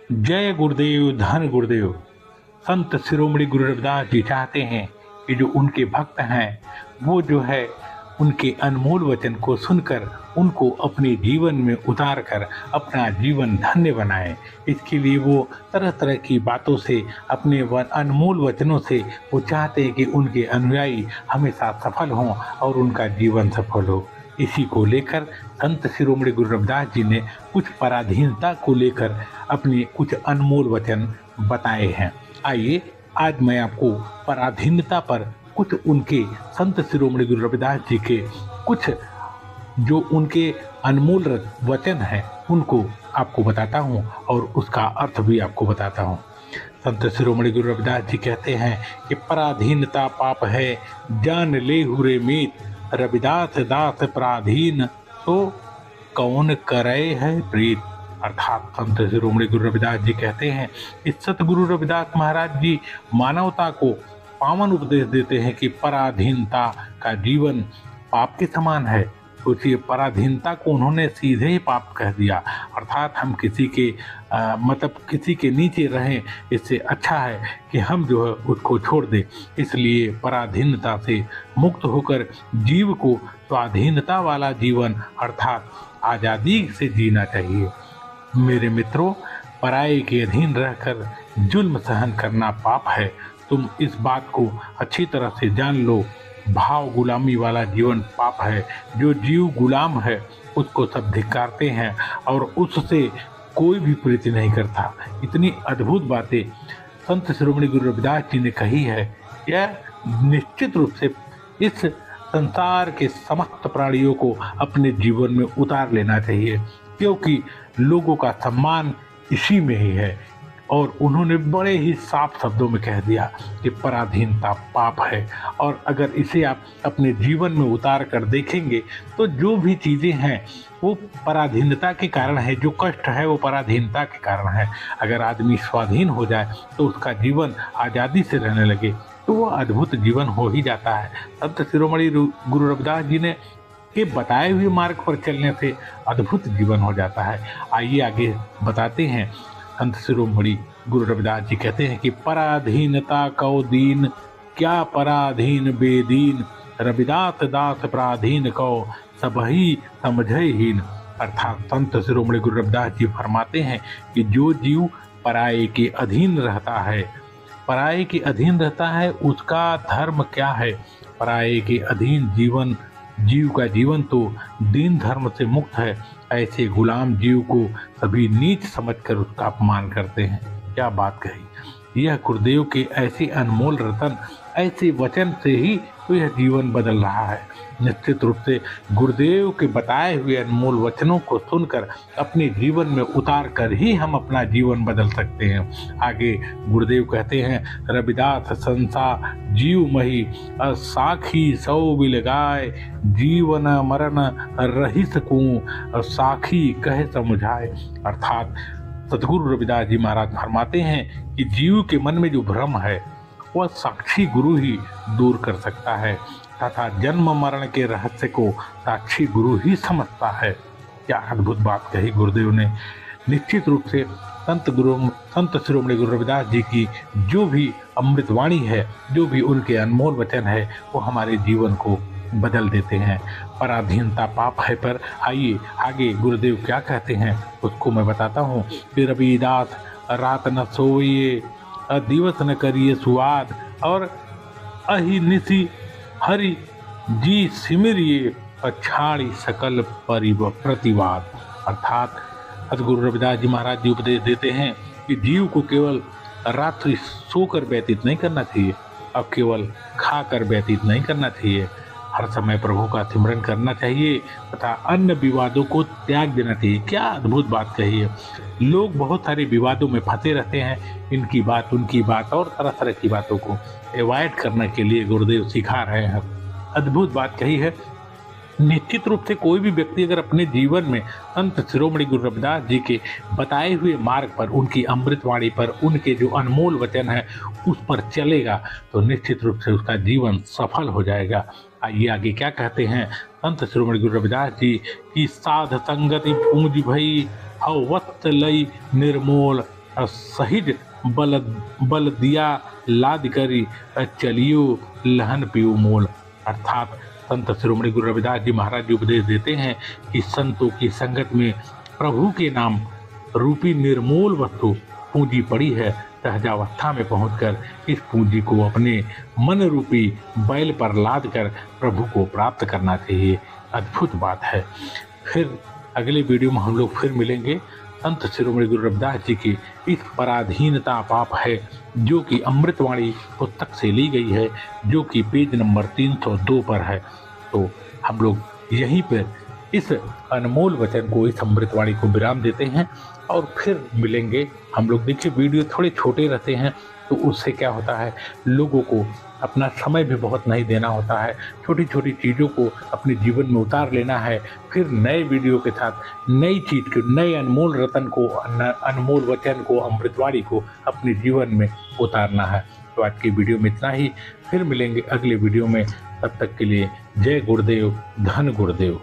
जय गुरुदेव, धन गुरुदेव। संत शिरोमणि गुरु रविदास जी चाहते हैं कि जो उनके भक्त हैं वो जो है उनके अनमोल वचन को सुनकर उनको अपने जीवन में उतार कर अपना जीवन धन्य बनाएं। इसके लिए वो तरह तरह की बातों से अपने अनमोल वचनों से वो चाहते हैं कि उनके अनुयायी हमेशा सफल हों और उनका जीवन सफल हो। इसी को लेकर संत शिरोमणि गुरु रविदास जी ने कुछ पराधीनता को लेकर अपने कुछ अनमोल वचन बताए हैं। आइए आज मैं आपको पराधीनता पर कुछ उनके संत शिरोमणि गुरु रविदास जी के कुछ जो उनके अनमोल वचन हैं उनको आपको बताता हूँ और उसका अर्थ भी आपको बताता हूँ। संत शिरोमणि गुरु रविदास जी कहते हैं कि पराधीनता पाप है, जान ले हुरे मीत, रविदास दास पराधीन तो कौन करे है प्रीत। अर्थात संत शिरोमणि गुरु रविदास जी कहते हैं कि सतगुरु रविदास महाराज जी मानवता को पावन उपदेश देते हैं कि पराधीनता का जीवन पाप के समान है। सोचिए, पराधीनता को उन्होंने सीधे ही पाप कह दिया। अर्थात हम किसी के किसी के नीचे रहें, इससे अच्छा है कि हम जो है उसको छोड़ दें। इसलिए पराधीनता से मुक्त होकर जीव को स्वाधीनता वाला जीवन अर्थात आज़ादी से जीना चाहिए। मेरे मित्रों, पराये के अधीन रहकर जुल्म सहन करना पाप है। तुम इस बात को अच्छी तरह से जान लो। भाव गुलामी वाला जीवन पाप है। जो जीव गुलाम है उसको सब धिक्कारते हैं और उससे कोई भी प्रीति नहीं करता। इतनी अद्भुत बातें संत शिरोमणि गुरु रविदास जी ने कही है। यह निश्चित रूप से इस संसार के समस्त प्राणियों को अपने जीवन में उतार लेना चाहिए, क्योंकि लोगों का सम्मान इसी में ही है। और उन्होंने बड़े ही साफ शब्दों में कह दिया कि पराधीनता पाप है। और अगर इसे आप अपने जीवन में उतार कर देखेंगे तो जो भी चीज़ें हैं वो पराधीनता के कारण है। जो कष्ट है वो पराधीनता के कारण है। अगर आदमी स्वाधीन हो जाए तो उसका जीवन आज़ादी से रहने लगे तो वो अद्भुत जीवन हो ही जाता है। संत शिरोमणि गुरु रविदास जी ने के बताए हुए मार्ग पर चलने से अद्भुत जीवन हो जाता है। आइए आगे बताते हैं। संत शिरोमणि गुरु रविदास जी कहते हैं कि पराधीनता कौ दीन, क्या पराधीन बेदीन, रविदास दास पराधीन कौ, सबही समझहीन। अर्थात संत शिरोमणि गुरु रविदास जी फरमाते हैं कि जो जीव पराये के अधीन रहता है, पराये के अधीन रहता है, उसका धर्म क्या है। पराये के अधीन जीव का जीवन तो दीन धर्म से मुक्त है। ऐसे गुलाम जीव को सभी नीच समझकर उसका अपमान करते हैं। क्या बात कही। यह गुरुदेव के ऐसे अनमोल रतन, ऐसे वचन से ही तो यह जीवन बदल रहा है। निश्चित रूप से गुरुदेव के बताए हुए अनमोल वचनों को सुनकर अपने जीवन में उतार कर ही हम अपना जीवन बदल सकते हैं। आगे गुरुदेव कहते हैं, रविदास संसा जीव मही, साखी सौ बिलगाए, जीवन मरण रही सकूं, साखी कहे समझाए। अर्थात सतगुरु रविदास जी महाराज फरमाते हैं कि जीव के मन में जो भ्रम है वह साक्षी गुरु ही दूर कर सकता है तथा जन्म मरण के रहस्य को साक्षी गुरु ही समझता है। क्या अद्भुत बात कही गुरुदेव ने। निश्चित रूप से संत शिरोमणि गुरु रविदास जी की जो भी अमृतवाणी है, जो भी उनके अनमोल वचन है, वो हमारे जीवन को बदल देते हैं। पराधीनता पाप है पर आइए आगे गुरुदेव क्या कहते हैं उसको मैं बताता हूँ कि रविदास रात न सोइए, दिवस न करिए सुवाद, और अहिनिसी हरि जी सिमरिए, पछाड़ी सकल प्रतिवाद। अर्थात सतगुरु रविदास जी महाराज जी उपदेश देते हैं कि जीव को केवल रात्रि सोकर व्यतीत नहीं करना चाहिए और केवल खाकर व्यतीत नहीं करना चाहिए। हर समय प्रभु का सिमरन करना चाहिए तथा अन्य विवादों को त्याग देना चाहिए। क्या अद्भुत बात कही है। लोग बहुत सारे विवादों में फंसे रहते हैं। इनकी बात, उनकी बात और तरह तरह की बातों को अवॉइड करने के लिए गुरुदेव सिखा रहे हैं। अद्भुत बात कही है। निश्चित रूप से कोई भी व्यक्ति अगर अपने जीवन में संत शिरोमणि गुरु रविदास जी के बताए हुए मार्ग पर, उनकी अमृतवाणी पर, उनके जो अनमोल वचन है उस पर चलेगा तो निश्चित रूप से उसका जीवन सफल हो जाएगा। आइए आगे क्या कहते हैं संत शिरोमणि गुरु रविदास जी की, साध संगति पूंज भई, हव वत्स लई निर्मोल, सहिज बल बल दिया लाद करी चलियो लहन पियो मोल। अर्थात संत शिरोमणि गुरु रविदास जी महाराज जी उपदेश देते हैं कि संतों की संगत में प्रभु के नाम रूपी निर्मूल वस्तु पूंजी पड़ी है। सहजावस्था में पहुंचकर इस पूंजी को अपने मन रूपी बैल पर लाद कर प्रभु को प्राप्त करना चाहिए। अद्भुत बात है। फिर अगले वीडियो में हम लोग फिर मिलेंगे। संत शिरोमणि गुरु रविदास जी की इस पराधीनता पाप है जो कि अमृतवाणी पुस्तक से ली गई है, जो कि पेज नंबर 302 पर है। तो हम लोग यहीं पर इस अनमोल वचन को, इस अमृतवाणी को विराम देते हैं और फिर मिलेंगे हम लोग। देखिए वीडियो थोड़े छोटे रहते हैं तो उससे क्या होता है, लोगों को अपना समय भी बहुत नहीं देना होता है, छोटी छोटी चीज़ों को अपने जीवन में उतार लेना है, फिर नए वीडियो के साथ नई चीज़ को, नए अनमोल रतन को, अनमोल वचन को, अमृतवाणी को अपने जीवन में उतारना है। तो आज की वीडियो में इतना ही, फिर मिलेंगे अगले वीडियो में। तब तक के लिए जय गुरुदेव, धन गुरुदेव।